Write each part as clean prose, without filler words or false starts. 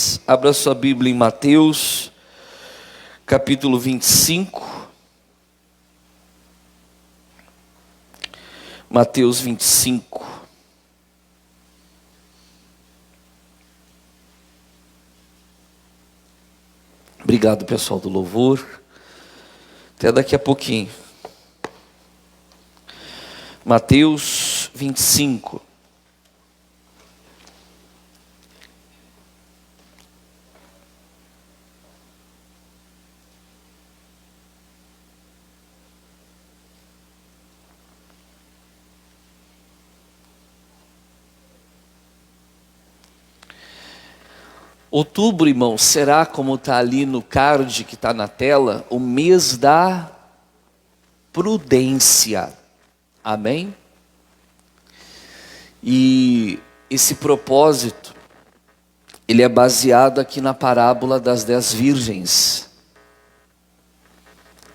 vocês, abra sua Bíblia em Mateus, capítulo 25. Mateus 25. Obrigado, pessoal do louvor. Até daqui a pouquinho. Mateus 25. Outubro, irmão, será, como está ali no card que está na tela, o mês da prudência. Amém? E esse propósito, ele é baseado aqui na parábola das 10 virgens.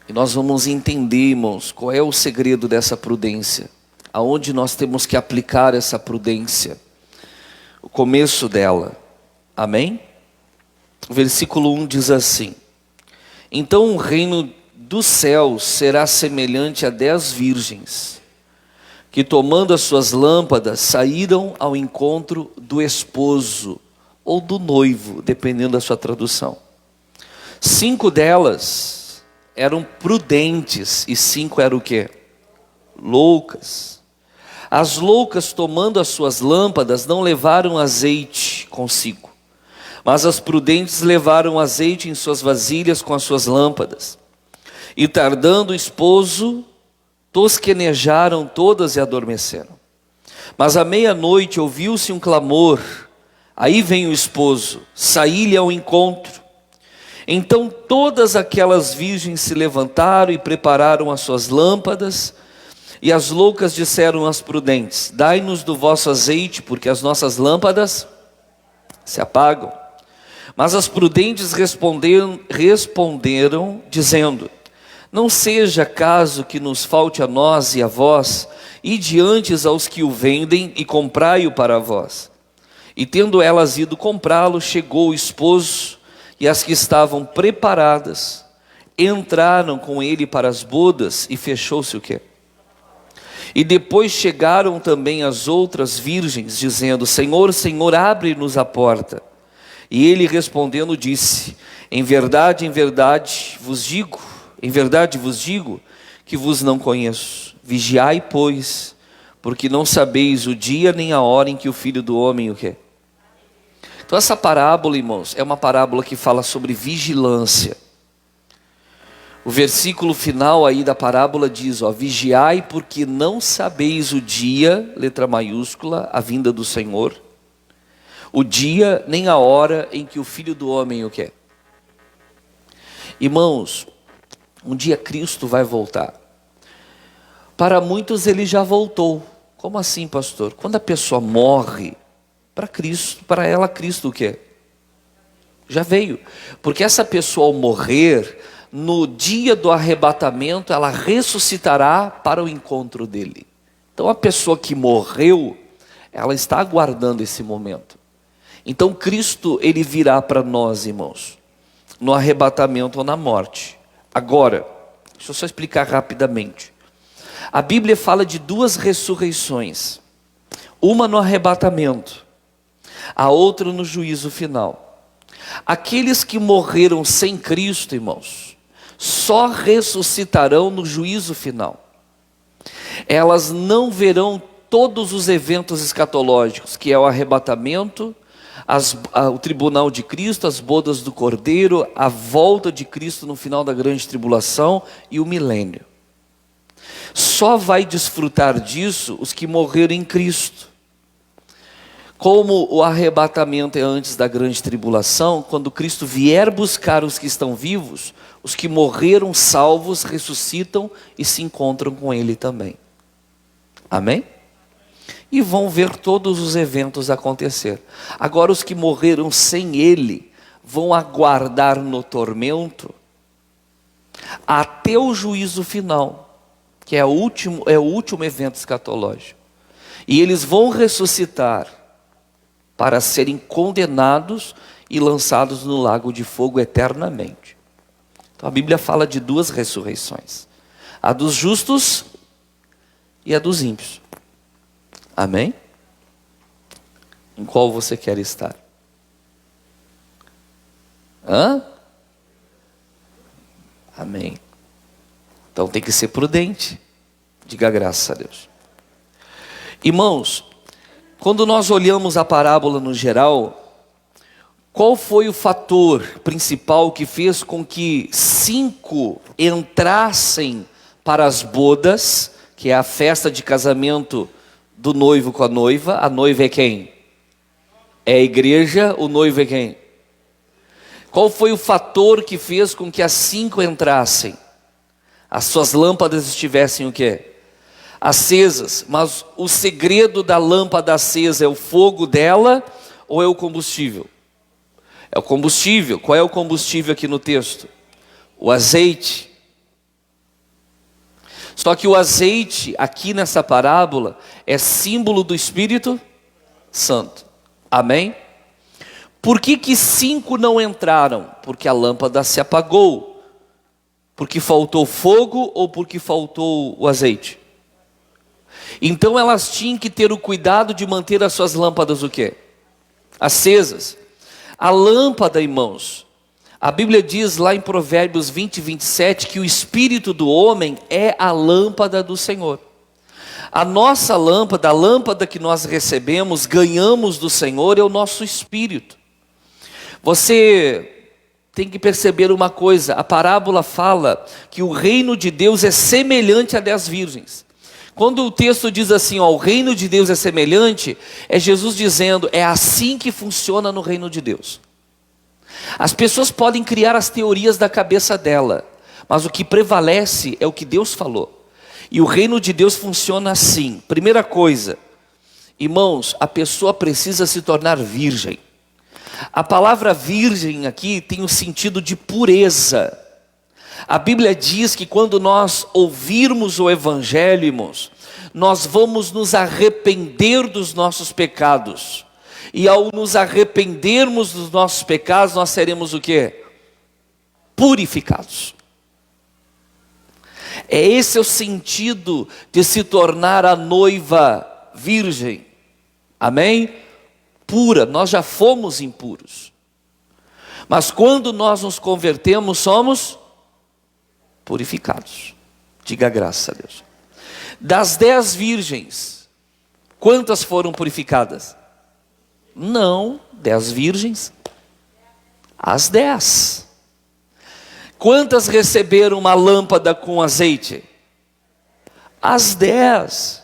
E nós vamos entender, irmãos, qual é o segredo dessa prudência. Aonde nós temos que aplicar essa prudência. O começo dela. Amém? O versículo 1 diz assim: então o reino dos céus será semelhante a 10 virgens, que tomando as suas lâmpadas, saíram ao encontro do esposo, ou do noivo, dependendo da sua tradução. 5 delas eram prudentes, e 5 eram o quê? Loucas. As loucas, tomando as suas lâmpadas, não levaram azeite consigo, mas as prudentes levaram azeite em suas vasilhas com as suas lâmpadas. E tardando o esposo, tosquenejaram todas e adormeceram. Mas à meia-noite ouviu-se um clamor: aí vem o esposo, saí-lhe ao encontro. Então todas aquelas virgens se levantaram e prepararam as suas lâmpadas. E as loucas disseram às prudentes: dai-nos do vosso azeite, porque as nossas lâmpadas se apagam. Mas as prudentes responderam dizendo: não seja caso que nos falte a nós e a vós, ide antes aos que o vendem e comprai-o para vós. E tendo elas ido comprá-lo, chegou o esposo, e as que estavam preparadas entraram com ele para as bodas, e fechou-se o quê? E depois chegaram também as outras virgens, dizendo: Senhor, Senhor, abre-nos a porta. E ele respondendo disse: em verdade vos digo, que vos não conheço. Vigiai, pois, porque não sabeis o dia nem a hora em que o Filho do Homem o quê? Então essa parábola, irmãos, é uma parábola que fala sobre vigilância. O versículo final aí da parábola diz, vigiai porque não sabeis o dia, letra maiúscula, a vinda do Senhor, o dia nem a hora em que o Filho do Homem o quê? Irmãos, um dia Cristo vai voltar. Para muitos ele já voltou. Como assim, pastor? Quando a pessoa morre, para ela Cristo o quê? Já veio. Porque essa pessoa ao morrer, no dia do arrebatamento, ela ressuscitará para o encontro dele. Então a pessoa que morreu, ela está aguardando esse momento. Então Cristo, ele virá para nós, irmãos, no arrebatamento ou na morte. Agora, deixa eu só explicar rapidamente. A Bíblia fala de 2 ressurreições. Uma no arrebatamento, a outra no juízo final. Aqueles que morreram sem Cristo, irmãos, só ressuscitarão no juízo final. Elas não verão todos os eventos escatológicos, que é o arrebatamento, o tribunal de Cristo, as bodas do Cordeiro, a volta de Cristo no final da grande tribulação e o milênio. Só vai desfrutar disso os que morreram em Cristo. Como o arrebatamento é antes da grande tribulação, quando Cristo vier buscar os que estão vivos, os que morreram salvos ressuscitam e se encontram com Ele também. Amém? E vão ver todos os eventos acontecer. Agora os que morreram sem Ele vão aguardar no tormento até o juízo final, que é o último evento escatológico. E eles vão ressuscitar para serem condenados e lançados no lago de fogo eternamente. Então a Bíblia fala de duas ressurreições: a dos justos e a dos ímpios. Amém? Em qual você quer estar? Amém. Então tem que ser prudente. Diga graças a Deus. Irmãos, quando nós olhamos a parábola no geral, qual foi o fator principal que fez com que 5 entrassem para as bodas, que é a festa de casamento do noivo com a noiva? A noiva é quem? É a igreja, o noivo é quem? Qual foi o fator que fez com que as 5 entrassem? As suas lâmpadas estivessem o quê? Acesas. Mas o segredo da lâmpada acesa é o fogo dela ou é o combustível? É o combustível. Qual é o combustível aqui no texto? O azeite. Só que o azeite aqui nessa parábola é símbolo do Espírito Santo. Amém? Por que 5 não entraram? Porque a lâmpada se apagou. Porque faltou fogo ou porque faltou o azeite? Então elas tinham que ter o cuidado de manter as suas lâmpadas o quê? Acesas. A lâmpada, irmãos, a Bíblia diz lá em Provérbios 20, 27 que o espírito do homem é a lâmpada do Senhor. A nossa lâmpada, a lâmpada que nós recebemos, ganhamos do Senhor, é o nosso espírito. Você tem que perceber uma coisa: a parábola fala que o reino de Deus é semelhante a 10 virgens. Quando o texto diz assim, ó, o reino de Deus é semelhante, é Jesus dizendo, é assim que funciona no reino de Deus. As pessoas podem criar as teorias da cabeça dela, mas o que prevalece é o que Deus falou. E o reino de Deus funciona assim. Primeira coisa, irmãos, a pessoa precisa se tornar virgem. A palavra virgem aqui tem o sentido de pureza. A Bíblia diz que quando nós ouvirmos o Evangelho, irmãos, nós vamos nos arrepender dos nossos pecados. E ao nos arrependermos dos nossos pecados, nós seremos o quê? Purificados. Esse é o sentido de se tornar a noiva virgem. Amém? Pura, nós já fomos impuros. Mas quando nós nos convertemos, somos purificados. Diga graças a Deus. Das 10 virgens, quantas foram purificadas? Não, 10 virgens. As 10. Quantas receberam uma lâmpada com azeite? As 10.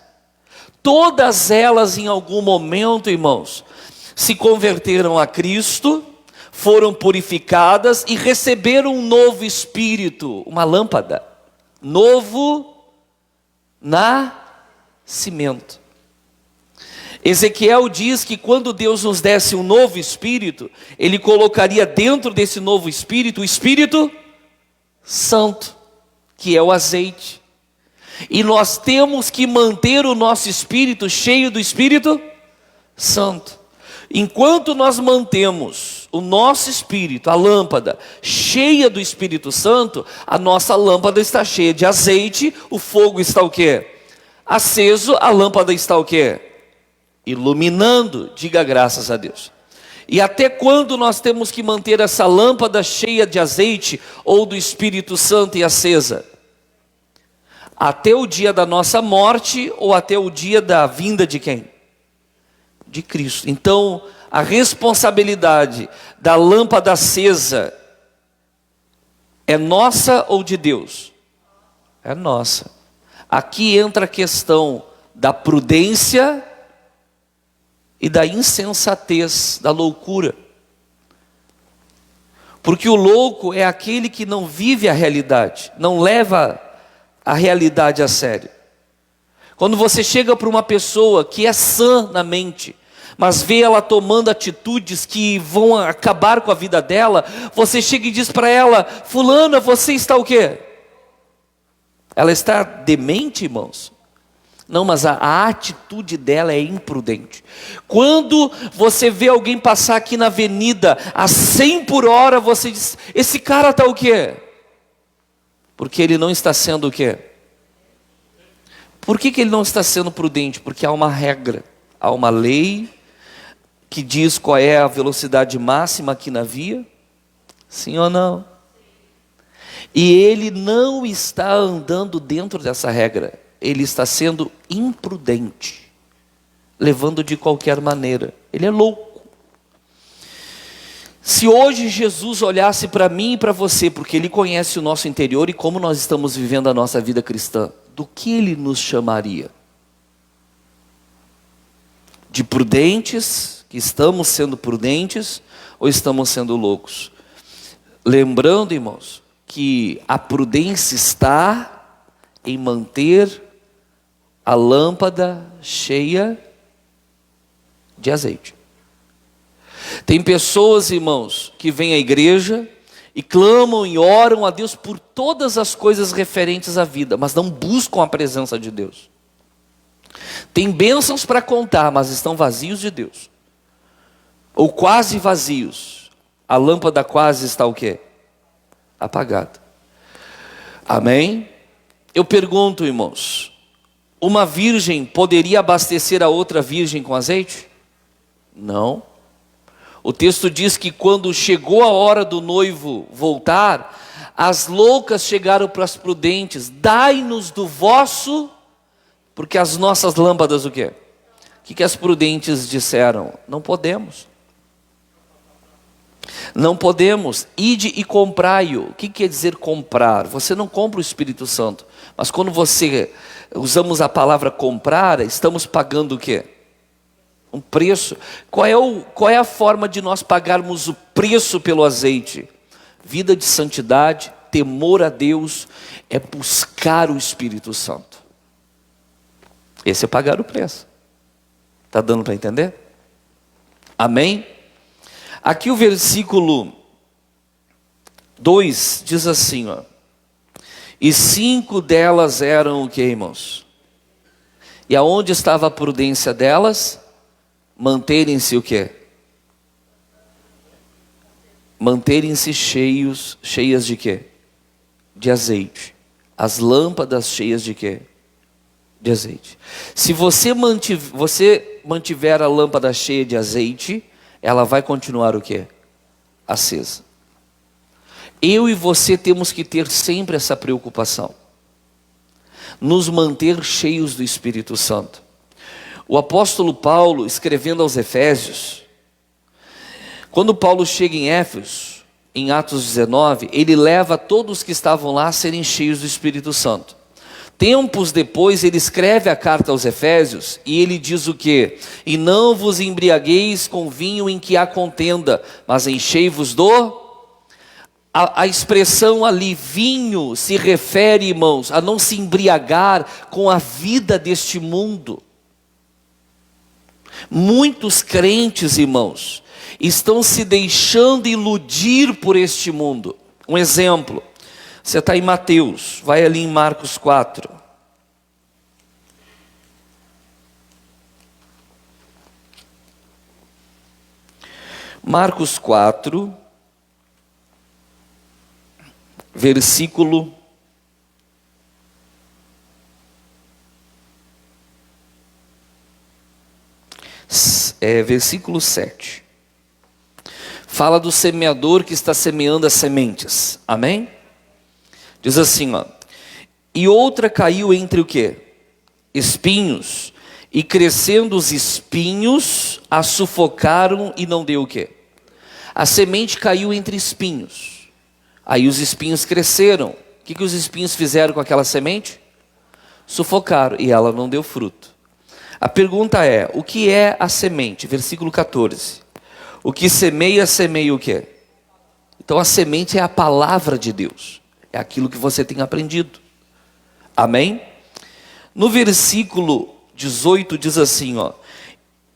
Todas elas em algum momento, irmãos, se converteram a Cristo, foram purificadas e receberam um novo espírito, uma lâmpada, novo nascimento. Ezequiel diz que quando Deus nos desse um novo espírito, Ele colocaria dentro desse novo espírito o Espírito Santo, que é o azeite. E nós temos que manter o nosso espírito cheio do Espírito Santo. Enquanto nós mantemos o nosso espírito, a lâmpada, cheia do Espírito Santo, a nossa lâmpada está cheia de azeite, o fogo está o quê? Aceso, a lâmpada está o quê? Iluminando. Diga graças a Deus. E até quando nós temos que manter essa lâmpada cheia de azeite ou do Espírito Santo e acesa? Até o dia da nossa morte ou até o dia da vinda de quem? De Cristo. Então, a responsabilidade da lâmpada acesa é nossa ou de Deus? É nossa. Aqui entra a questão da prudência e da insensatez, da loucura. Porque o louco é aquele que não vive a realidade, não leva a realidade a sério. Quando você chega para uma pessoa que é sã na mente, mas vê ela tomando atitudes que vão acabar com a vida dela, você chega e diz para ela, fulana, você está o quê? Ela está demente, irmãos? Não, mas a atitude dela é imprudente. Quando você vê alguém passar aqui na avenida a 100 por hora, você diz, esse cara está o quê? Porque ele não está sendo o quê? Por que ele não está sendo prudente? Porque há uma regra, há uma lei que diz qual é a velocidade máxima aqui na via. Sim ou não? E ele não está andando dentro dessa regra. Ele está sendo imprudente, levando de qualquer maneira. Ele é louco. Se hoje Jesus olhasse para mim e para você, porque Ele conhece o nosso interior e como nós estamos vivendo a nossa vida cristã, do que Ele nos chamaria? De prudentes, que estamos sendo prudentes, ou estamos sendo loucos? Lembrando, irmãos, que a prudência está em manter a lâmpada cheia de azeite. Tem pessoas, irmãos, que vêm à igreja e clamam e oram a Deus por todas as coisas referentes à vida, mas não buscam a presença de Deus. Tem bênçãos para contar, mas estão vazios de Deus. Ou quase vazios. A lâmpada quase está o quê? Apagada. Amém? Eu pergunto, irmãos, uma virgem poderia abastecer a outra virgem com azeite? Não. O texto diz que quando chegou a hora do noivo voltar, as loucas chegaram para as prudentes, dai-nos do vosso, porque as nossas lâmpadas o quê? O que as prudentes disseram? Não podemos. Não podemos, ide e comprai-o. O que quer dizer comprar? Você não compra o Espírito Santo, mas quando usamos a palavra comprar, estamos pagando o quê? Um preço. Qual é a forma de nós pagarmos o preço pelo azeite? Vida de santidade, temor a Deus, é buscar o Espírito Santo. Esse é pagar o preço. Está dando para entender? Amém? Aqui o versículo 2 diz assim, ó. E 5 delas eram o que, irmãos? E aonde estava a prudência delas? Manterem-se o quê? Manterem-se cheias de quê? De azeite. As lâmpadas cheias de quê? De azeite. Se você mantiver a lâmpada cheia de azeite, ela vai continuar o quê? Acesa. Eu e você temos que ter sempre essa preocupação. Nos manter cheios do Espírito Santo. O apóstolo Paulo, escrevendo aos Efésios, quando Paulo chega em Éfeso, em Atos 19, ele leva todos que estavam lá a serem cheios do Espírito Santo. Tempos depois ele escreve a carta aos Efésios e ele diz o quê? E não vos embriagueis com vinho em que há contenda, mas enchei-vos do... A expressão ali, vinho, se refere, irmãos, a não se embriagar com a vida deste mundo. Muitos crentes, irmãos, estão se deixando iludir por este mundo. Um exemplo, você está em Mateus, vai ali em Marcos 4. Marcos 4, versículo versículo 7. Fala do semeador que está semeando as sementes. Amém? Diz assim, ó. E outra caiu entre o quê? Espinhos. E crescendo os espinhos, a sufocaram e não deu o quê? A semente caiu entre espinhos. Aí os espinhos cresceram. O que os espinhos fizeram com aquela semente? Sufocaram e ela não deu fruto. A pergunta é, o que é a semente? Versículo 14. O que semeia, semeia o quê? Então a semente é a palavra de Deus. É aquilo que você tem aprendido. Amém? No versículo 18 diz assim, ó.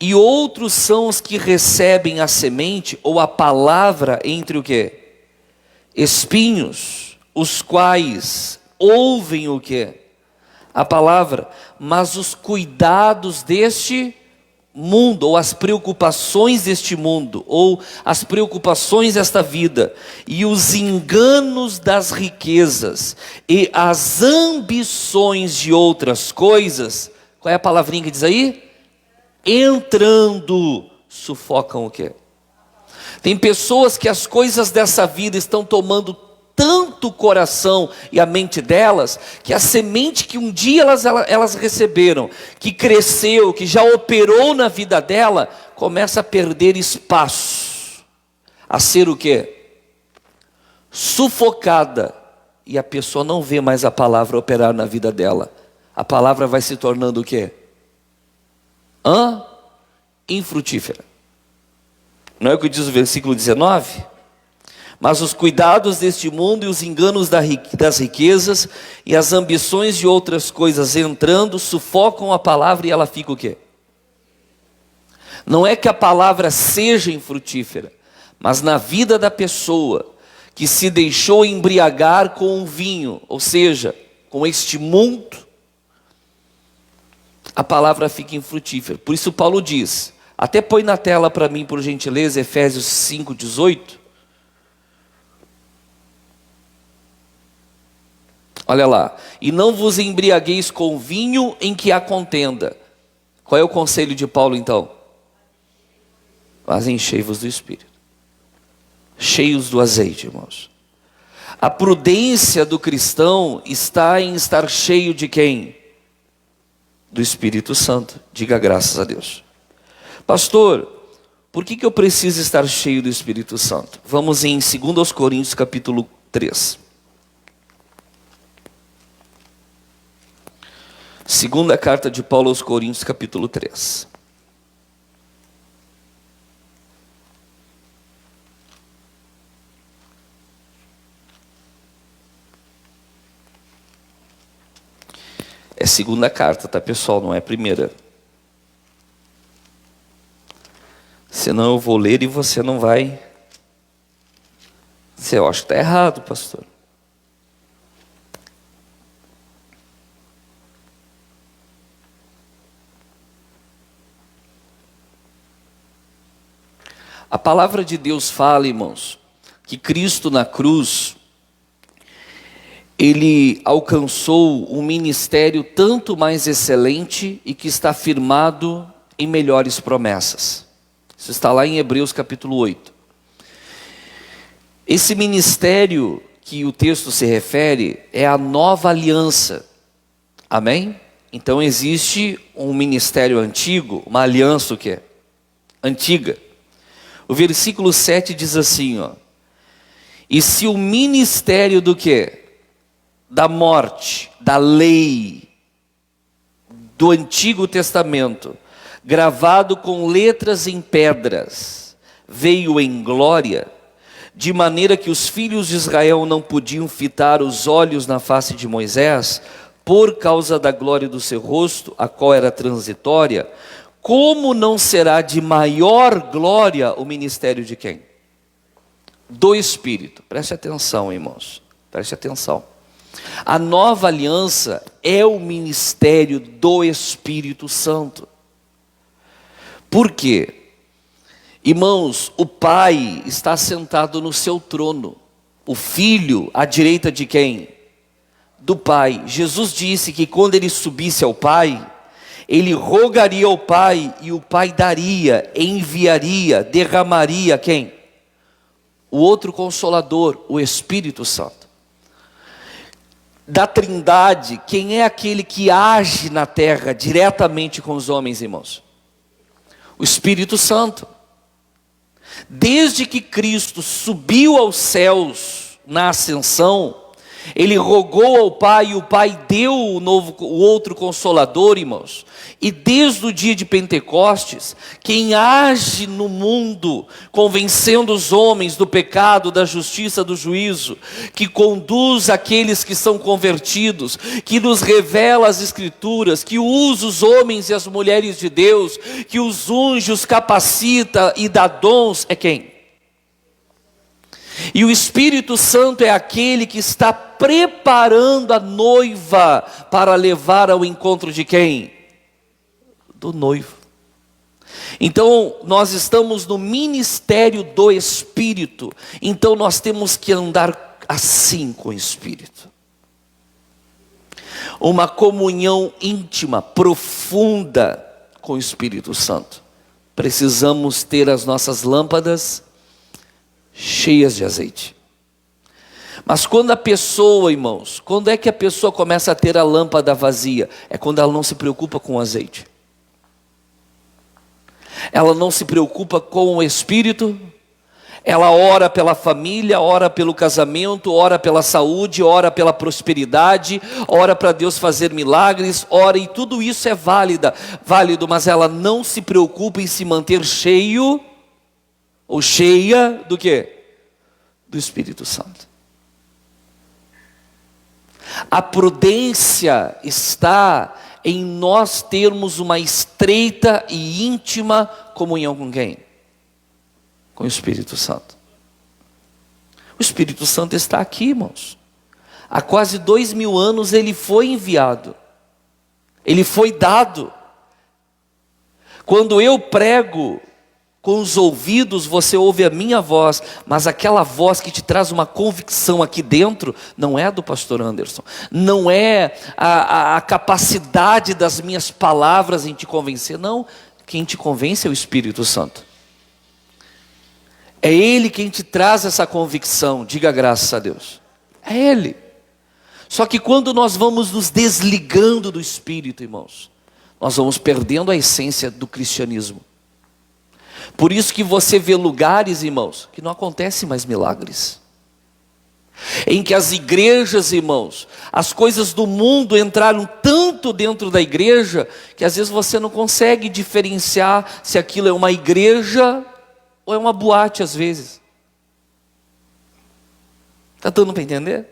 E outros são os que recebem a semente ou a palavra entre o quê? Espinhos, os quais ouvem o quê? a palavra, mas os cuidados deste mundo, ou as preocupações deste mundo, ou as preocupações desta vida, e os enganos das riquezas, e as ambições de outras coisas, qual é a palavrinha que diz aí? Entrando, sufocam o quê? Tem pessoas que as coisas dessa vida estão tomando tanto o coração e a mente delas, que a semente que um dia elas receberam, que cresceu, que já operou na vida dela, começa a perder espaço, a ser o quê? Sufocada, e a pessoa não vê mais a palavra operar na vida dela. A palavra vai se tornando o quê? Infrutífera. Não é o que diz o versículo 19? Mas os cuidados deste mundo e os enganos das riquezas e as ambições de outras coisas entrando, sufocam a palavra e ela fica o quê? Não é que a palavra seja infrutífera, mas na vida da pessoa que se deixou embriagar com o vinho, ou seja, com este mundo, a palavra fica infrutífera. Por isso Paulo diz, até põe na tela para mim, por gentileza, Efésios 5:18. Olha lá, e não vos embriagueis com vinho em que há contenda. Qual é o conselho de Paulo então? Mas enchei-vos do Espírito. Cheios do azeite, irmãos. A prudência do cristão está em estar cheio de quem? Do Espírito Santo. Diga graças a Deus. Pastor, por que eu preciso estar cheio do Espírito Santo? Vamos em 2 Coríntios capítulo 3. Segunda carta de Paulo aos Coríntios, capítulo 3. É segunda carta, tá pessoal? Não é primeira. Senão eu vou ler e você não vai. Eu acho que está errado, pastor. A palavra de Deus fala, irmãos, que Cristo na cruz, Ele alcançou um ministério tanto mais excelente e que está firmado em melhores promessas. Isso está lá em Hebreus capítulo 8. Esse ministério que o texto se refere é a nova aliança. Amém? Então existe um ministério antigo, uma aliança o quê? Antiga. O versículo 7 diz assim, ó. E se o ministério do quê? Da morte, da lei, do Antigo Testamento, gravado com letras em pedras, veio em glória, de maneira que os filhos de Israel não podiam fitar os olhos na face de Moisés, por causa da glória do seu rosto, a qual era transitória, como não será de maior glória o ministério de quem? Do Espírito. Preste atenção, irmãos. Preste atenção. A nova aliança é o ministério do Espírito Santo. Por quê? Irmãos, o Pai está sentado no seu trono. O Filho à direita de quem? Do Pai. Jesus disse que quando ele subisse ao Pai, ele rogaria ao Pai e o Pai daria, enviaria, derramaria quem? O outro Consolador, o Espírito Santo. Da Trindade, quem é aquele que age na terra diretamente com os homens, irmãos? O Espírito Santo. Desde que Cristo subiu aos céus na ascensão, ele rogou ao Pai e o Pai deu o outro Consolador, irmãos. E desde o dia de Pentecostes, quem age no mundo, convencendo os homens do pecado, da justiça, do juízo, que conduz aqueles que são convertidos, que nos revela as Escrituras, que usa os homens e as mulheres de Deus, que os unge, os capacita e dá dons, é quem? E o Espírito Santo é aquele que está preparando a noiva para levar ao encontro de quem? Do noivo. Então nós estamos no ministério do Espírito. Então nós temos que andar assim com o Espírito. Uma comunhão íntima, profunda com o Espírito Santo. Precisamos ter as nossas lâmpadas cheias de azeite. Mas quando a pessoa, irmãos, quando é que a pessoa começa a ter a lâmpada vazia? É quando ela não se preocupa com o azeite. Ela não se preocupa com o Espírito. Ela ora pela família, ora pelo casamento, ora pela saúde, ora pela prosperidade, ora para Deus fazer milagres, ora, e tudo isso é válido, mas ela não se preocupa em se manter cheio ou cheia do quê? Do Espírito Santo. A prudência está em nós termos uma estreita e íntima comunhão com quem? Com o Espírito Santo. O Espírito Santo está aqui, irmãos. Há quase 2000 anos ele foi enviado. Ele foi dado. Quando eu prego com os ouvidos, você ouve a minha voz, mas aquela voz que te traz uma convicção aqui dentro, não é a do pastor Anderson, não é a capacidade das minhas palavras em te convencer, não, quem te convence é o Espírito Santo. É Ele quem te traz essa convicção, diga graças a Deus, é Ele. Só que quando nós vamos nos desligando do Espírito, irmãos, nós vamos perdendo a essência do cristianismo. Por isso que você vê lugares, irmãos, que não acontecem mais milagres. Em que as igrejas, irmãos, as coisas do mundo entraram tanto dentro da igreja, que às vezes você não consegue diferenciar se aquilo é uma igreja ou é uma boate às vezes. Está dando para entender?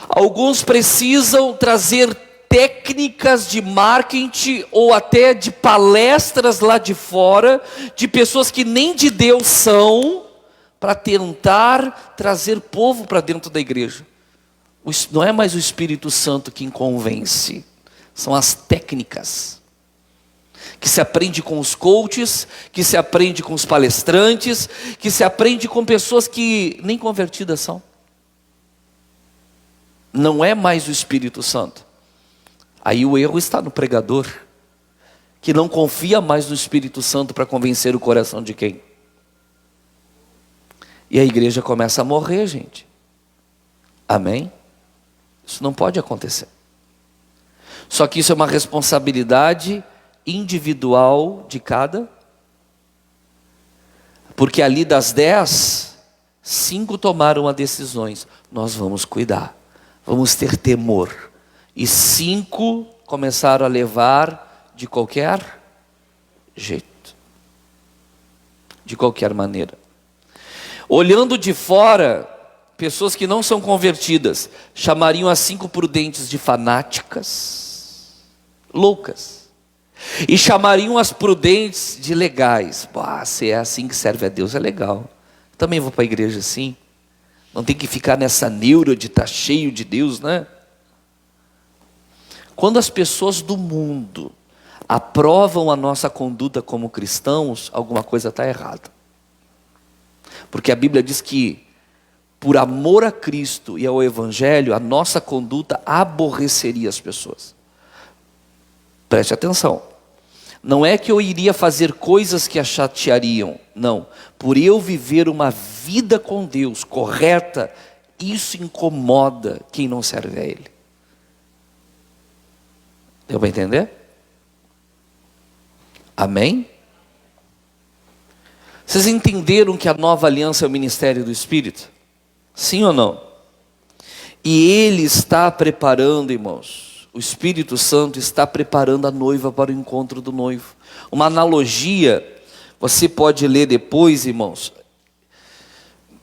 Alguns precisam trazer técnicas de marketing ou até de palestras lá de fora, de pessoas que nem de Deus são, para tentar trazer povo para dentro da igreja. Não é mais o Espírito Santo quem convence, são as técnicas, que se aprende com os coaches, que se aprende com os palestrantes, que se aprende com pessoas que nem convertidas são. Não é mais o Espírito Santo. Aí o erro está no pregador, que não confia mais no Espírito Santo para convencer o coração de quem? E a igreja começa a morrer, gente. Amém? Isso não pode acontecer. Só que isso é uma responsabilidade individual de cada. Porque ali das 10, 5 tomaram as decisões. Nós vamos cuidar, vamos ter temor. E 5 começaram a levar de qualquer jeito, de qualquer maneira. Olhando de fora, pessoas que não são convertidas chamariam as 5 prudentes de fanáticas, loucas, e chamariam as prudentes de legais. Se é assim que serve a Deus, é legal. Também vou para a igreja assim. Não tem que ficar nessa neura de estar cheio de Deus, né? Quando as pessoas do mundo aprovam a nossa conduta como cristãos, alguma coisa está errada. Porque a Bíblia diz que, por amor a Cristo e ao Evangelho, a nossa conduta aborreceria as pessoas. Preste atenção. Não é que eu iria fazer coisas que a chateariam, não. Por eu viver uma vida com Deus correta, isso incomoda quem não serve a Ele. Deu para entender? Amém? Vocês entenderam que a nova aliança é o ministério do Espírito? Sim ou não? E Ele está preparando, irmãos, o Espírito Santo está preparando a noiva para o encontro do noivo. Uma analogia, você pode ler depois, irmãos.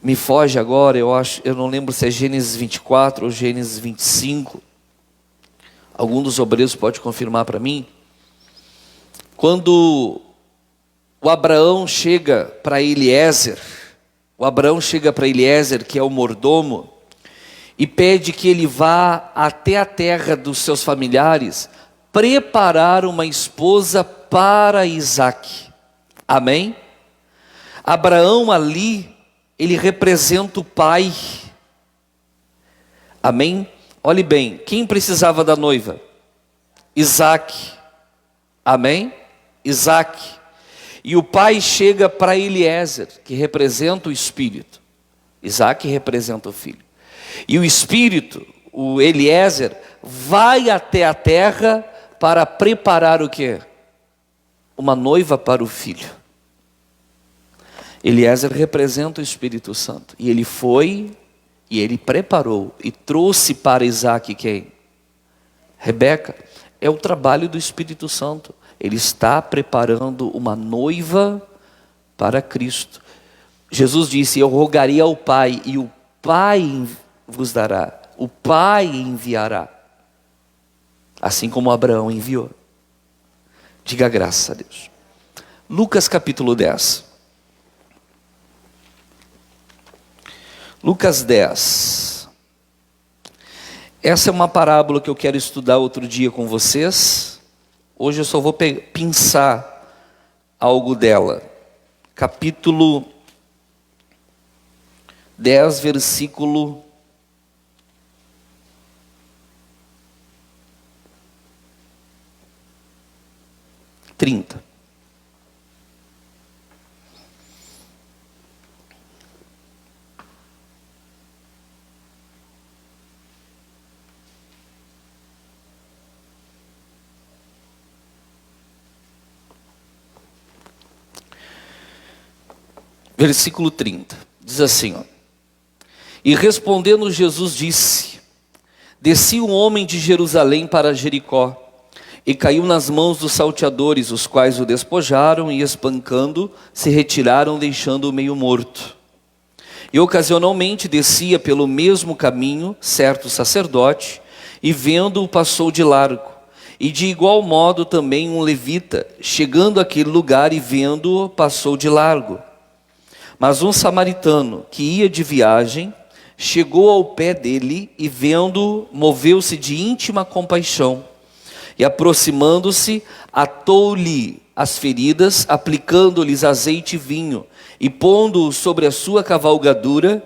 Me foge agora, eu não lembro se é Gênesis 24 ou Gênesis 25. Algum dos obreiros pode confirmar para mim? Quando o Abraão chega para Eliezer, O Abraão chega para Eliezer, que é o mordomo, e pede que ele vá até a terra dos seus familiares, preparar uma esposa para Isaque. Amém? Abraão ali, ele representa o pai. Amém? Olhe bem, quem precisava da noiva? Isaque. Amém? Isaque. E o pai chega para Eliezer, que representa o espírito. Isaque representa o filho. E o espírito, o Eliezer, vai até a terra para preparar o quê? Uma noiva para o filho. Eliezer representa o Espírito Santo. E ele foi, e ele preparou, e trouxe para Isaque quem? Rebeca. É o trabalho do Espírito Santo. Ele está preparando uma noiva para Cristo. Jesus disse: eu rogaria ao Pai, e o Pai vos dará. O Pai enviará. Assim como Abraão enviou. Diga graças a Deus. Lucas capítulo 10. Lucas 10. Essa é uma parábola que eu quero estudar outro dia com vocês. Hoje eu só vou pensar algo dela. Capítulo 10, versículo 30. Versículo 30, diz assim, ó. E respondendo Jesus disse: desci um homem de Jerusalém para Jericó, e caiu nas mãos dos salteadores, os quais o despojaram e espancando, se retiraram, deixando-o meio morto. E ocasionalmente descia pelo mesmo caminho certo sacerdote, e vendo-o passou de largo. E de igual modo também um levita, chegando àquele lugar e vendo-o, passou de largo. Mas um samaritano que ia de viagem, chegou ao pé dele e vendo-o, moveu-se de íntima compaixão. E aproximando-se, atou-lhe as feridas, aplicando-lhes azeite e vinho. E pondo-o sobre a sua cavalgadura,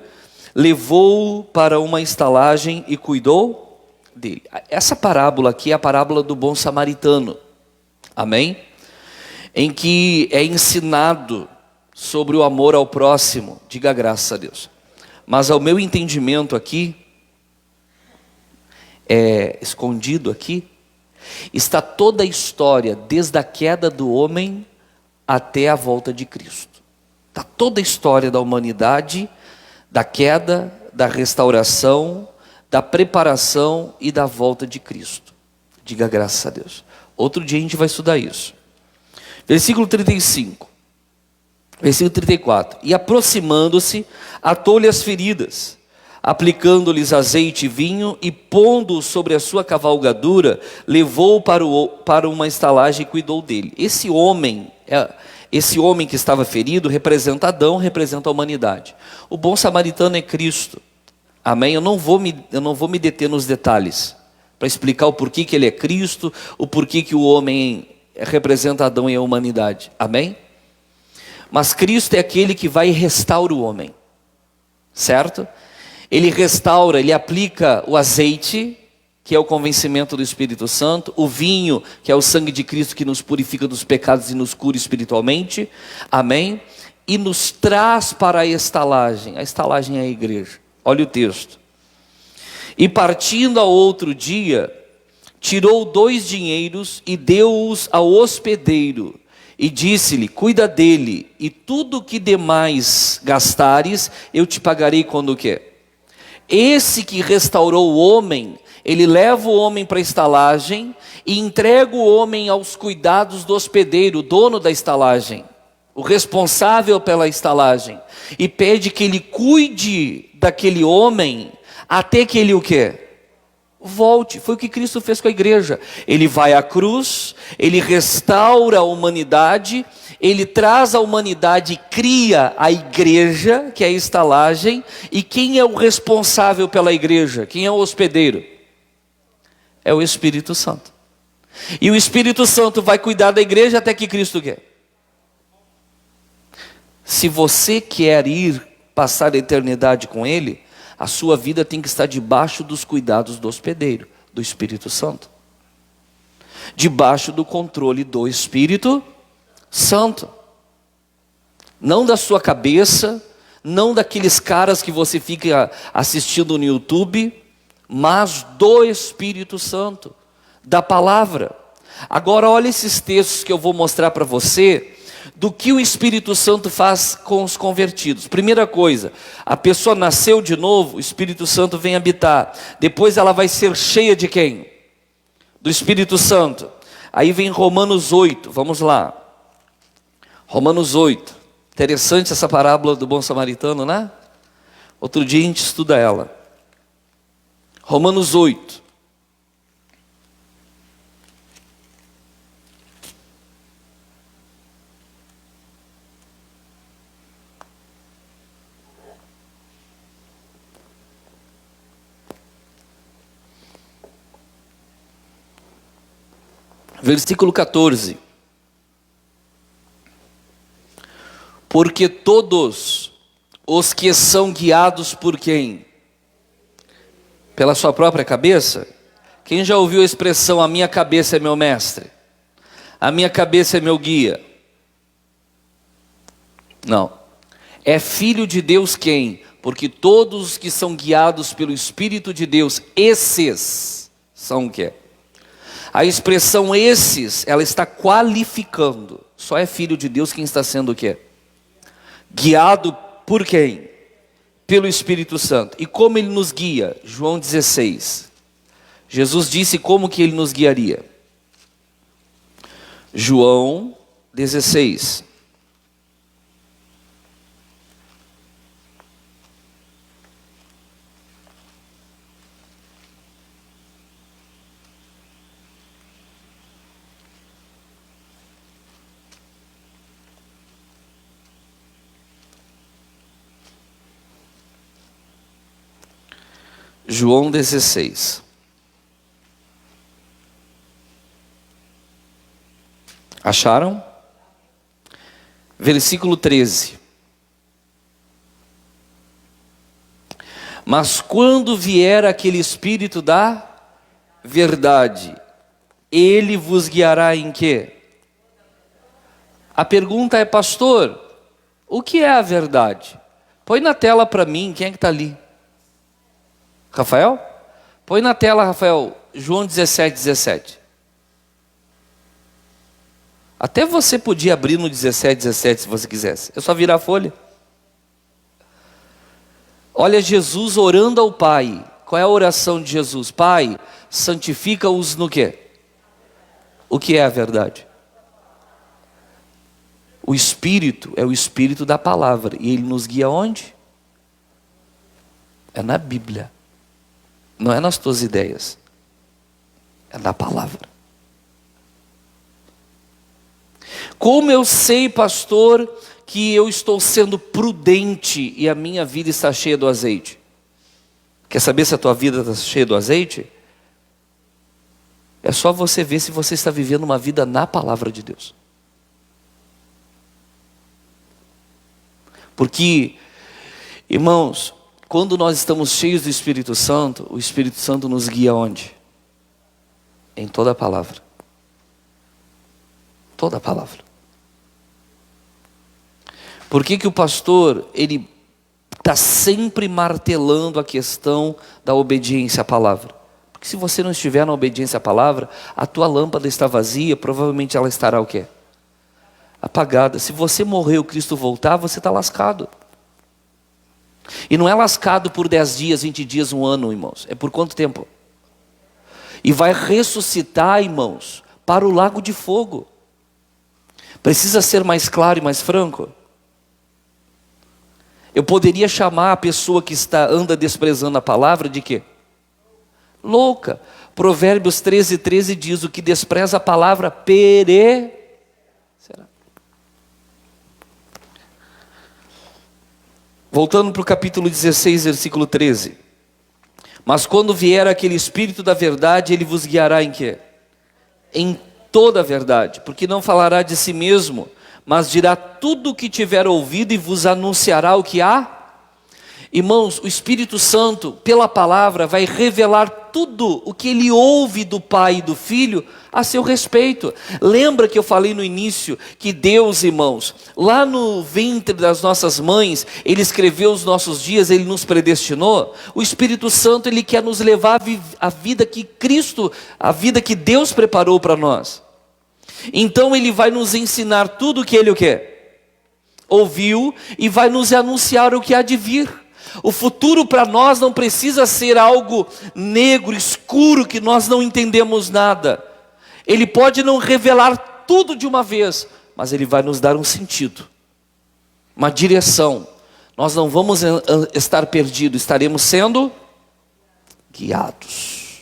levou-o para uma estalagem e cuidou dele. Essa parábola aqui é a parábola do bom samaritano. Amém? Em que é ensinado sobre o amor ao próximo. Diga graças a Deus. Mas ao meu entendimento aqui, escondido aqui, está toda a história, desde a queda do homem até a volta de Cristo. Está toda a história da humanidade, da queda, da restauração, da preparação e da volta de Cristo. Diga graças a Deus. Outro dia a gente vai estudar isso. Versículo 35. Versículo 34. E aproximando-se, atou-lhe as feridas, aplicando-lhes azeite e vinho, e pondo-o sobre a sua cavalgadura, levou-o para uma estalagem e cuidou dele. Esse homem que estava ferido representa Adão, representa a humanidade. O bom samaritano é Cristo. Amém? Eu não vou me deter nos detalhes para explicar o porquê que ele é Cristo, o porquê que o homem representa Adão e a humanidade. Amém? Mas Cristo é aquele que vai e restaura o homem, certo? Ele restaura, ele aplica o azeite, que é o convencimento do Espírito Santo, o vinho, que é o sangue de Cristo que nos purifica dos pecados e nos cura espiritualmente, amém? E nos traz para a estalagem é a igreja. Olha o texto. E partindo ao outro dia, tirou 2 dinheiros e deu-os ao hospedeiro, e disse-lhe: cuida dele, e tudo que demais gastares, eu te pagarei quando o quê? Esse que restaurou o homem, ele leva o homem para a estalagem e entrega o homem aos cuidados do hospedeiro, o dono da estalagem, o responsável pela estalagem, e pede que ele cuide daquele homem até que ele o quê? Volte. Foi o que Cristo fez com a igreja. Ele vai à cruz, ele restaura a humanidade, Ele traz a humanidade e cria a igreja, que é a estalagem. E quem é o responsável pela igreja? Quem é o hospedeiro? É o Espírito Santo. E o Espírito Santo vai cuidar da igreja até que Cristo quer. Se você quer ir passar a eternidade com Ele, a sua vida tem que estar debaixo dos cuidados do hospedeiro, do Espírito Santo. Debaixo do controle do Espírito Santo. Não da sua cabeça, não daqueles caras que você fica assistindo no YouTube, mas do Espírito Santo, da palavra. Agora olha esses textos que eu vou mostrar para você, do que o Espírito Santo faz com os convertidos. Primeira coisa, a pessoa nasceu de novo, o Espírito Santo vem habitar. Depois ela vai ser cheia de quem? Do Espírito Santo. Aí vem Romanos 8, vamos lá. Romanos 8. Interessante essa parábola do bom samaritano, né? Outro dia a gente estuda ela. Romanos 8. Versículo 14. Porque todos os que são guiados por quem? Pela sua própria cabeça? Quem já ouviu a expressão, a minha cabeça é meu mestre? A minha cabeça é meu guia? Não. É filho de Deus quem? Porque todos os que são guiados pelo Espírito de Deus, esses são o quê? A expressão esses, ela está qualificando. Só é filho de Deus quem está sendo o quê? Guiado por quem? Pelo Espírito Santo. E como ele nos guia? João 16. Jesus disse como que ele nos guiaria. João 16. João 16. Acharam? Versículo 13. Mas quando vier aquele Espírito da verdade, ele vos guiará em quê? A pergunta é, pastor, o que é a verdade? Põe na tela para mim, quem é que está ali? Rafael? Põe na tela, Rafael, João 17, 17. Até você podia abrir no 17, 17 se você quisesse. É só virar a folha. Olha Jesus orando ao Pai. Qual é a oração de Jesus? Pai, santifica-os no quê? O que é a verdade? O Espírito é o Espírito da palavra. E ele nos guia onde? É na Bíblia. Não é nas tuas ideias. É na palavra. Como eu sei, pastor, que eu estou sendo prudente e a minha vida está cheia do azeite? Quer saber se a tua vida está cheia do azeite? É só você ver se você está vivendo uma vida na palavra de Deus. Porque, irmãos, quando nós estamos cheios do Espírito Santo, o Espírito Santo nos guia onde? Em toda a palavra. Toda a palavra. Por que que o pastor, ele está sempre martelando a questão da obediência à palavra? Porque se você não estiver na obediência à palavra, a tua lâmpada está vazia, provavelmente ela estará o quê? Apagada. Se você morrer e o Cristo voltar, você está lascado. E não é lascado por 10 dias, 20 dias, 1 ano, irmãos. É por quanto tempo? E vai ressuscitar, irmãos, para o lago de fogo. Precisa ser mais claro e mais franco? Eu poderia chamar a pessoa que anda desprezando a palavra de quê? Louca. Provérbios 13, 13 diz: o que despreza a palavra perecerá. Voltando para o capítulo 16, versículo 13. Mas quando vier aquele Espírito da verdade, ele vos guiará em quê? Em toda a verdade, porque não falará de si mesmo, mas dirá tudo o que tiver ouvido e vos anunciará o que há. Irmãos, o Espírito Santo, pela palavra, vai revelar tudo o que ele ouve do Pai e do Filho a seu respeito. Lembra que eu falei no início que Deus, irmãos, lá no ventre das nossas mães, ele escreveu os nossos dias, ele nos predestinou? O Espírito Santo, ele quer nos levar a vida que Cristo, a vida que Deus preparou para nós. Então ele vai nos ensinar tudo o que ele o quê? Ouviu, e vai nos anunciar o que há de vir. O futuro para nós não precisa ser algo negro, escuro, que nós não entendemos nada. Ele pode não revelar tudo de uma vez, mas ele vai nos dar um sentido, uma direção. Nós não vamos estar perdidos, estaremos sendo guiados.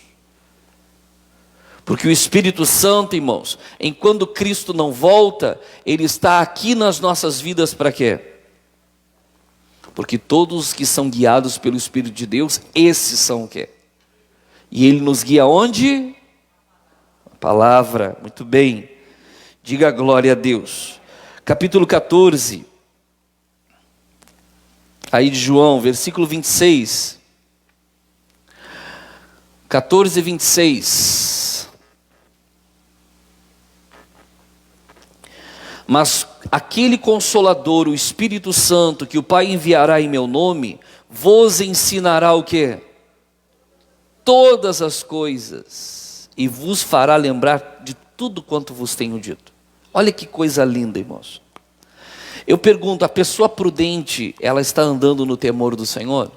Porque o Espírito Santo, irmãos, enquanto Cristo não volta, ele está aqui nas nossas vidas para quê? Porque todos os que são guiados pelo Espírito de Deus, esses são o quê? E ele nos guia onde? A palavra, muito bem. Diga glória a Deus. Capítulo 14. Aí de João, versículo 26. 14 e 26. Mas aquele Consolador, o Espírito Santo, que o Pai enviará em meu nome, vos ensinará o quê? Todas as coisas, e vos fará lembrar de tudo quanto vos tenho dito. Olha que coisa linda, irmãos. Eu pergunto, a pessoa prudente, ela está andando no temor do Senhor?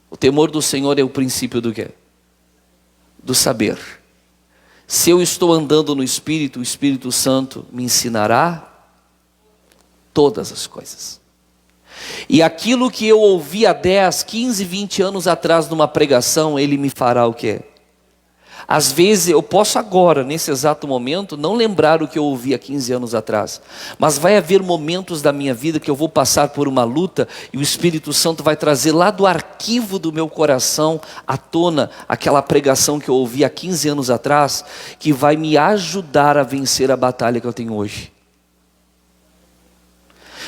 O temor do Senhor é o princípio do quê? Do saber. Se eu estou andando no Espírito, o Espírito Santo me ensinará todas as coisas. E aquilo que eu ouvi há 10, 15, 20 anos atrás numa pregação, ele me fará o quê? Às vezes eu posso agora, nesse exato momento, não lembrar o que eu ouvi há 15 anos atrás. Mas vai haver momentos da minha vida que eu vou passar por uma luta e o Espírito Santo vai trazer lá do arquivo do meu coração à tona aquela pregação que eu ouvi há 15 anos atrás, que vai me ajudar a vencer a batalha que eu tenho hoje.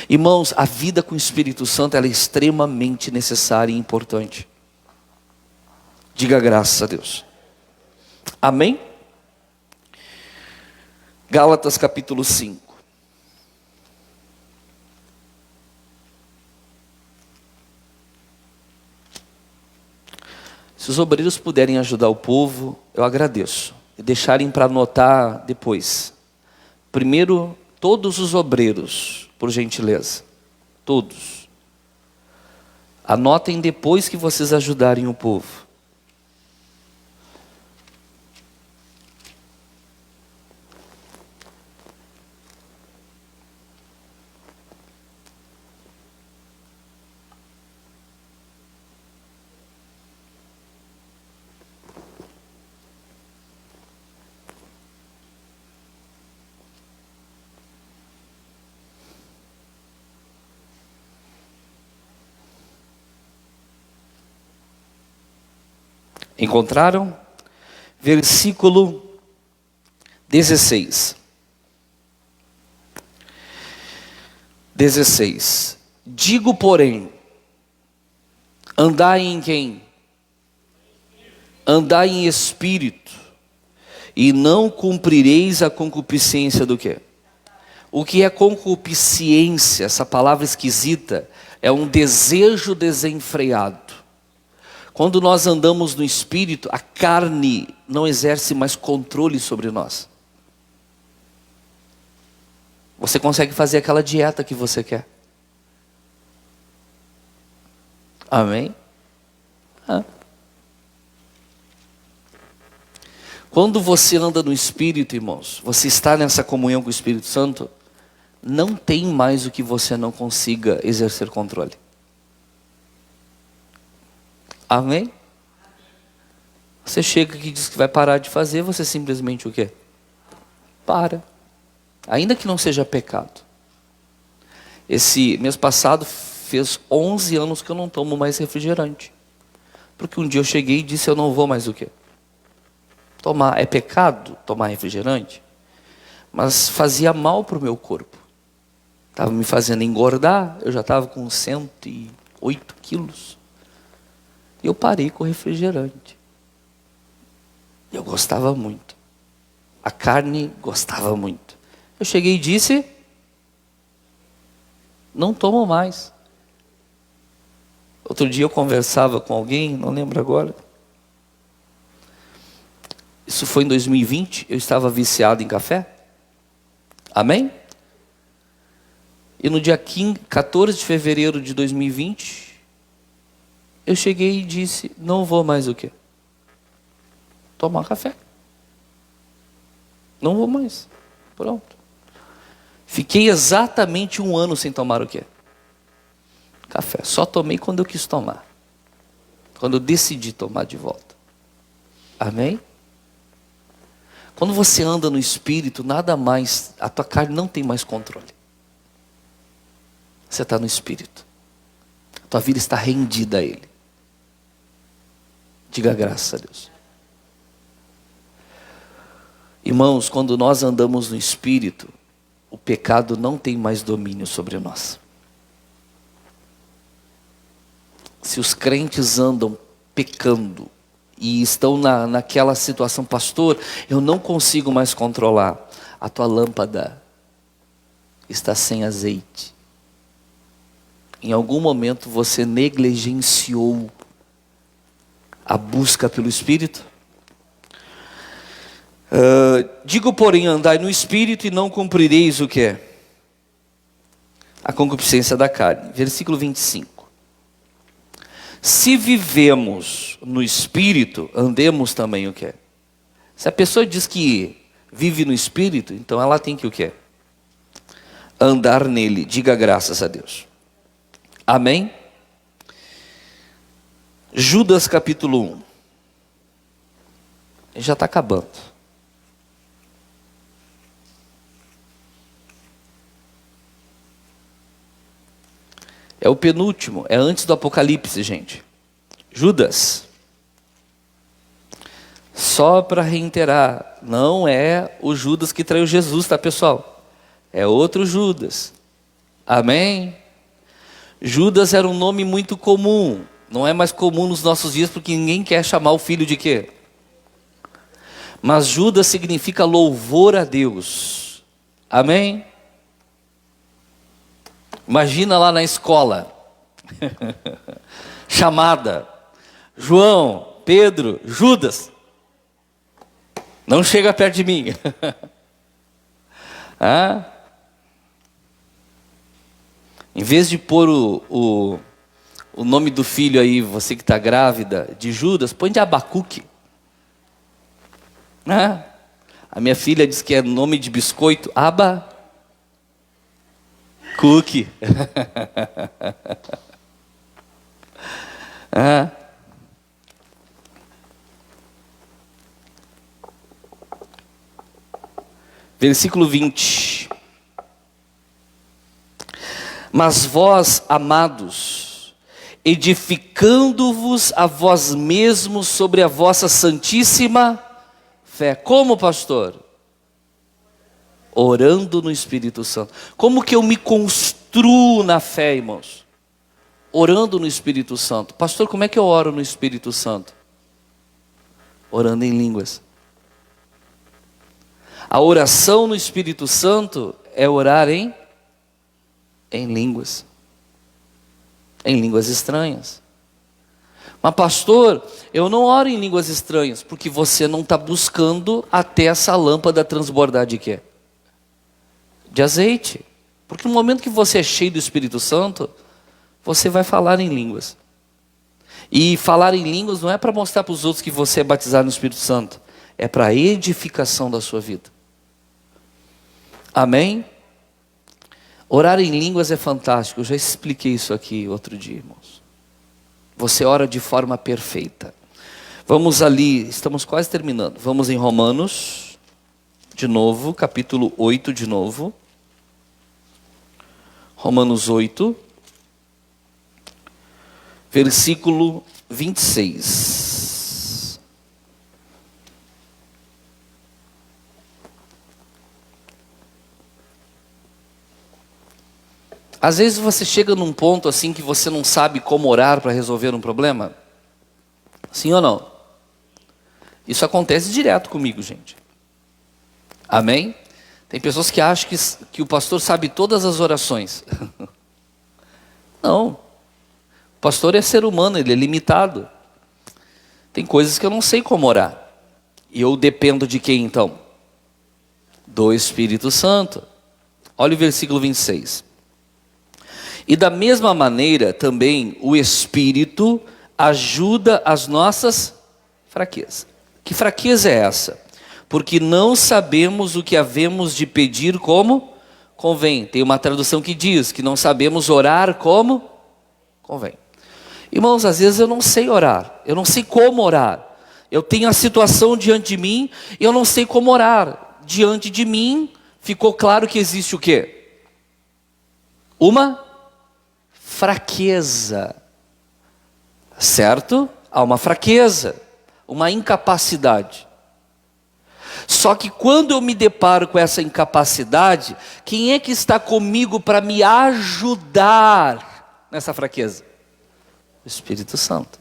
Irmãos, a vida com o Espírito Santo ela é extremamente necessária e importante. Diga graças a Deus. Amém? Gálatas capítulo 5. Se os obreiros puderem ajudar o povo, eu agradeço. E deixarem para anotar depois. Primeiro, todos os obreiros, por gentileza. Todos. Anotem depois que vocês ajudarem o povo. Encontraram? Versículo 16. 16. Digo, porém, andai em quem? Andai em espírito, e não cumprireis a concupiscência do quê? O que é concupiscência? Essa palavra esquisita é um desejo desenfreado. Quando nós andamos no Espírito, a carne não exerce mais controle sobre nós. Você consegue fazer aquela dieta que você quer. Amém? Quando você anda no Espírito, irmãos, você está nessa comunhão com o Espírito Santo, não tem mais o que você não consiga exercer controle. Amém? Você chega aqui e diz que vai parar de fazer, você simplesmente o quê? Para. Ainda que não seja pecado. Esse mês passado fez 11 anos que eu não tomo mais refrigerante. Porque um dia eu cheguei e disse, eu não vou mais o quê? Tomar. É pecado tomar refrigerante? Mas fazia mal para o meu corpo. Estava me fazendo engordar, eu já estava com 108 quilos. E eu parei com o refrigerante. Eu gostava muito. A carne gostava muito. Eu cheguei e disse, não tomo mais. Outro dia eu conversava com alguém, não lembro agora. Isso foi em 2020, eu estava viciado em café. Amém? E no dia 14 de fevereiro de 2020, eu cheguei e disse, não vou mais o quê? Tomar café. Não vou mais. Pronto. Fiquei exatamente 1 ano sem tomar o quê? Café. Só tomei quando eu quis tomar. Quando eu decidi tomar de volta. Amém? Quando você anda no Espírito, nada mais, a tua carne não tem mais controle. Você está no Espírito. A tua vida está rendida a Ele. Diga graças a Deus. Irmãos, quando nós andamos no Espírito, o pecado não tem mais domínio sobre nós. Se os crentes andam pecando e estão naquela situação, pastor, eu não consigo mais controlar, a tua lâmpada está sem azeite. Em algum momento você negligenciou a busca pelo Espírito? Digo, porém, andai no Espírito e não cumprireis o que é? A concupiscência da carne. Versículo 25. Se vivemos no Espírito, andemos também o que é? Se a pessoa diz que vive no Espírito, então ela tem que o que é? Andar nele. Diga graças a Deus. Amém? Judas capítulo 1. Já está acabando. É o penúltimo, é antes do Apocalipse, gente. Judas. Só para reiterar, não é o Judas que traiu Jesus, tá, pessoal? É outro Judas. Amém? Judas era um nome muito comum. Não é mais comum nos nossos dias porque ninguém quer chamar o filho de quê? Mas Judas significa louvor a Deus. Amém? Imagina lá na escola. Chamada. João, Pedro, Judas. Não chega perto de mim. Em vez de pôr o nome do filho aí, você que está grávida, de Judas, põe de Abacuque. A minha filha diz que é nome de biscoito, Abacuque. Versículo 20. Mas vós, amados, edificando-vos a vós mesmos sobre a vossa santíssima fé. Como, pastor? Orando no Espírito Santo. Como que eu me construo na fé, irmãos? Orando no Espírito Santo. Pastor, como é que eu oro no Espírito Santo? Orando em línguas. A oração no Espírito Santo é orar em línguas. Em línguas estranhas. Mas pastor, eu não oro em línguas estranhas, porque você não está buscando até essa lâmpada transbordar de quê? De azeite. Porque no momento que você é cheio do Espírito Santo, você vai falar em línguas. E falar em línguas não é para mostrar para os outros que você é batizado no Espírito Santo. É para a edificação da sua vida. Amém? Orar em línguas é fantástico. Eu já expliquei isso aqui outro dia, irmãos. Você ora de forma perfeita. Vamos ali, estamos quase terminando. Vamos em Romanos, de novo, capítulo 8 de novo. Romanos 8. versículo 26. Às vezes você chega num ponto assim que você não sabe como orar para resolver um problema. Sim ou não? Isso acontece direto comigo, gente. Amém? Tem pessoas que acham que o pastor sabe todas as orações. Não. O pastor é ser humano, ele é limitado. Tem coisas que eu não sei como orar. E eu dependo de quem então? Do Espírito Santo. Olha o versículo 26. E da mesma maneira também o Espírito ajuda as nossas fraquezas. Que fraqueza é essa? Porque não sabemos o que havemos de pedir como convém. Tem uma tradução que diz que não sabemos orar como convém. Irmãos, às vezes eu não sei orar, eu não sei como orar. Eu tenho a situação diante de mim e eu não sei como orar. Diante de mim ficou claro que existe o quê? Uma fraqueza. Certo? Há uma fraqueza, uma incapacidade. Só que quando eu me deparo com essa incapacidade, quem é que está comigo para me ajudar nessa fraqueza? O Espírito Santo.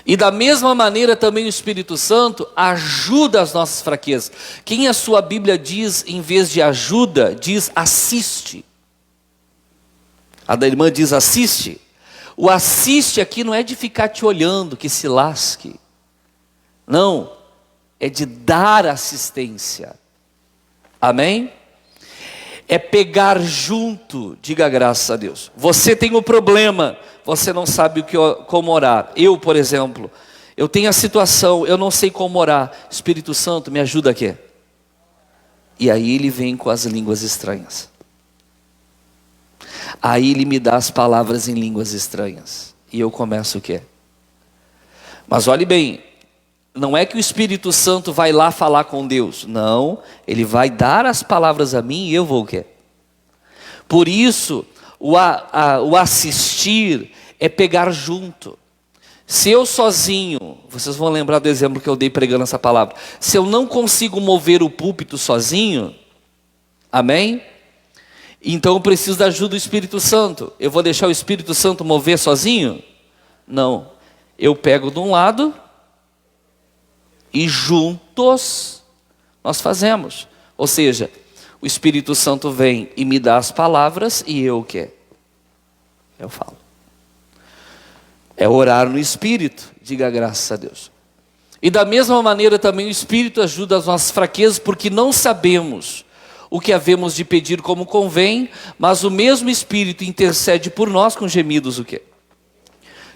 E da mesma maneira também o Espírito Santo ajuda as nossas fraquezas. Quem a sua Bíblia diz, em vez de ajuda, diz assiste. A da irmã diz assiste. O assiste aqui não é de ficar te olhando, que se lasque. Não, é de dar assistência. Amém? É pegar junto, diga graças a Deus. Você tem um problema, você não sabe como orar. Eu, por exemplo, eu tenho a situação, eu não sei como orar. Espírito Santo, me ajuda aqui. E aí ele vem com as línguas estranhas. Aí ele me dá as palavras em línguas estranhas. E eu começo o quê? Mas olhe bem, não é que o Espírito Santo vai lá falar com Deus. Não, ele vai dar as palavras a mim e eu vou o quê? Por isso, o assistir é pegar junto. Se eu sozinho, vocês vão lembrar do exemplo que eu dei pregando essa palavra. Se eu não consigo mover o púlpito sozinho, amém? Então eu preciso da ajuda do Espírito Santo. Eu vou deixar o Espírito Santo mover sozinho? Não. Eu pego de um lado e juntos nós fazemos. Ou seja, o Espírito Santo vem e me dá as palavras e eu o quê? Eu falo. É orar no Espírito, diga graças a Deus. E da mesma maneira também o Espírito ajuda as nossas fraquezas, porque não sabemos o que havemos de pedir como convém, mas o mesmo Espírito intercede por nós com gemidos o quê?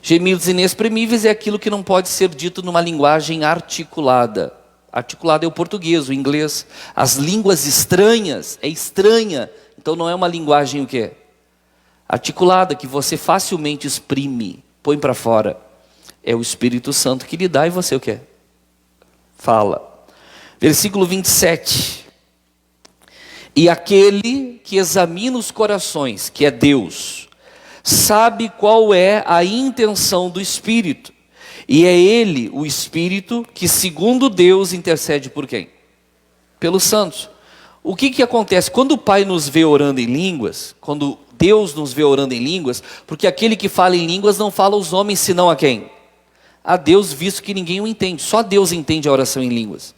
Gemidos inexprimíveis é aquilo que não pode ser dito numa linguagem articulada. Articulada é o português, o inglês. As línguas estranhas, é estranha, então não é uma linguagem o quê? Articulada, que você facilmente exprime, põe para fora. É o Espírito Santo que lhe dá e você o quê? Fala. Versículo 27. E aquele que examina os corações, que é Deus, sabe qual é a intenção do Espírito. E é Ele, o Espírito, que segundo Deus intercede por quem? Pelos santos. O que acontece? Quando o Pai nos vê orando em línguas, quando Deus nos vê orando em línguas, porque aquele que fala em línguas não fala aos homens senão a quem? A Deus, visto que ninguém o entende. Só Deus entende a oração em línguas.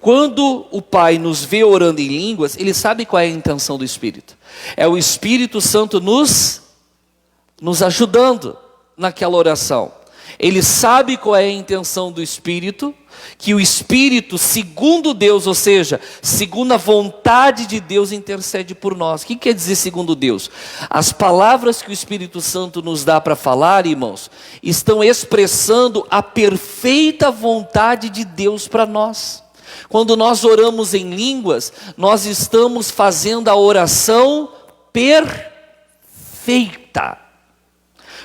Quando o Pai nos vê orando em línguas, Ele sabe qual é a intenção do Espírito. É o Espírito Santo nos ajudando naquela oração. Ele sabe qual é a intenção do Espírito, que o Espírito, segundo Deus, ou seja, segundo a vontade de Deus, intercede por nós. O que quer dizer segundo Deus? As palavras que o Espírito Santo nos dá para falar, irmãos, estão expressando a perfeita vontade de Deus para nós. Quando nós oramos em línguas, nós estamos fazendo a oração perfeita.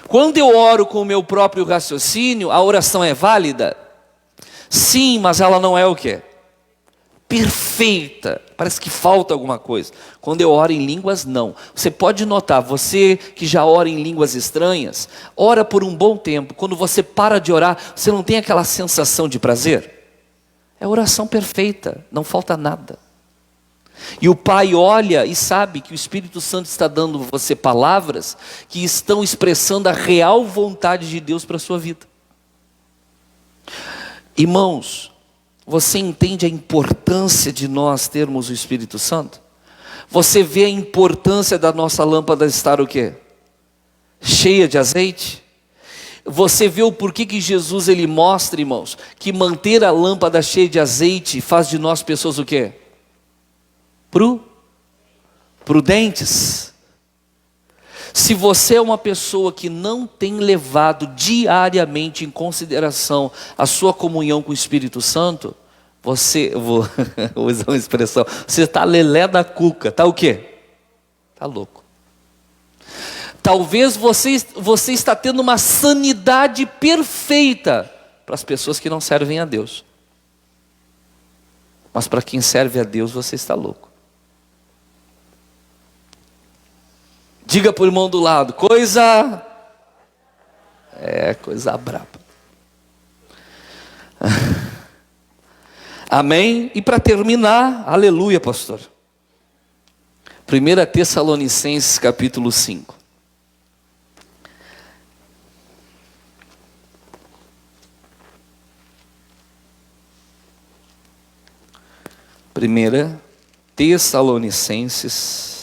Quando eu oro com o meu próprio raciocínio, a oração é válida? Sim, mas ela não é o quê? perfeita. Parece que falta alguma coisa. Quando eu oro em línguas, não. Você pode notar, você que já ora em línguas estranhas, ora por um bom tempo. Quando você para de orar, você não tem aquela sensação de prazer? É a oração perfeita, não falta nada. E o Pai olha e sabe que o Espírito Santo está dando a você palavras que estão expressando a real vontade de Deus para a sua vida. Irmãos, você entende a importância de nós termos o Espírito Santo? Você vê a importância da nossa lâmpada estar o quê? Cheia de azeite? Você vê o porquê que Jesus ele mostra, irmãos, que manter a lâmpada cheia de azeite faz de nós pessoas o quê? Prudentes. Se você é uma pessoa que não tem levado diariamente em consideração a sua comunhão com o Espírito Santo, você, vou usar uma expressão, você está lelé da cuca, está o quê? Está louco. Talvez você está tendo uma sanidade perfeita para as pessoas que não servem a Deus. Mas para quem serve a Deus, você está louco. Diga para o irmão do lado, coisa braba. Amém? E para terminar, aleluia, pastor. 1 Tessalonicenses capítulo 5. Primeira Tessalonicenses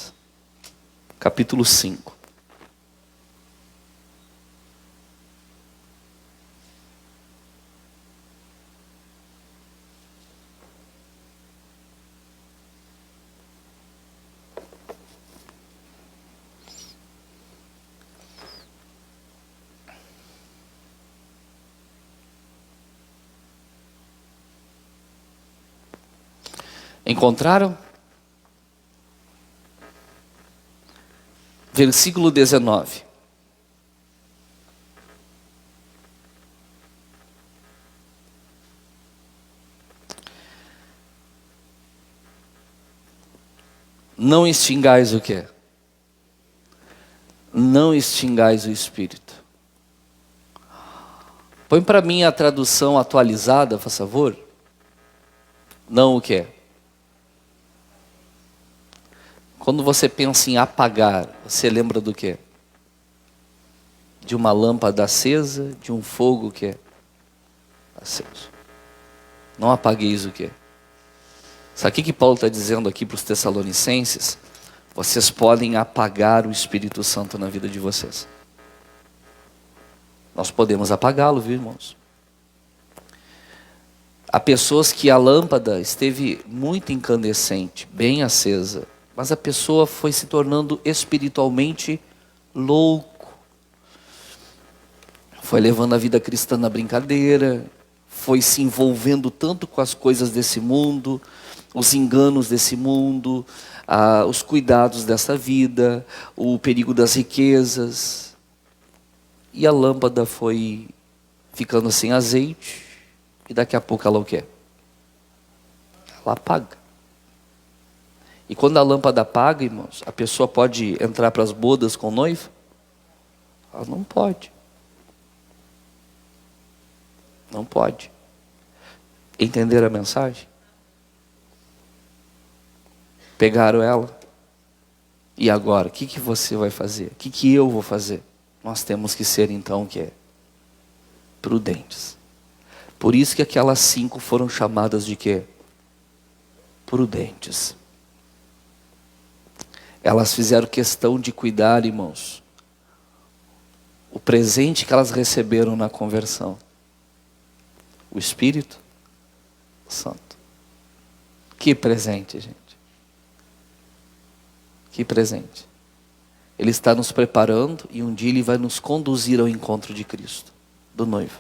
capítulo 5. Encontraram? Versículo 19. Não extingais o quê? Não extingais o Espírito. Põe para mim a tradução atualizada, por favor. Não o quê? Quando você pensa em apagar, você lembra do quê? De uma lâmpada acesa, de um fogo que é aceso. Não apagueis o quê? Sabe o que Paulo está dizendo aqui para os Tessalonicenses? Vocês podem apagar o Espírito Santo na vida de vocês. Nós podemos apagá-lo, viu, irmãos? Há pessoas que a lâmpada esteve muito incandescente, bem acesa, mas a pessoa foi se tornando espiritualmente louco. Foi levando a vida cristã na brincadeira, foi se envolvendo tanto com as coisas desse mundo, os enganos desse mundo, os cuidados dessa vida, o perigo das riquezas. E a lâmpada foi ficando sem azeite, e daqui a pouco ela o quê? Ela apaga. E quando a lâmpada apaga, irmãos, a pessoa pode entrar para as bodas com o noivo? Ela não pode. Não pode. Entenderam a mensagem? Pegaram ela. E agora, o que você vai fazer? O que eu vou fazer? Nós temos que ser então o quê? Prudentes. Por isso que aquelas 5 foram chamadas de quê? Prudentes. Elas fizeram questão de cuidar, irmãos, o presente que elas receberam na conversão. O Espírito Santo. Que presente, gente. Que presente. Ele está nos preparando e um dia Ele vai nos conduzir ao encontro de Cristo, do noivo.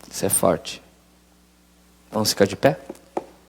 Isso é forte. Vamos ficar de pé?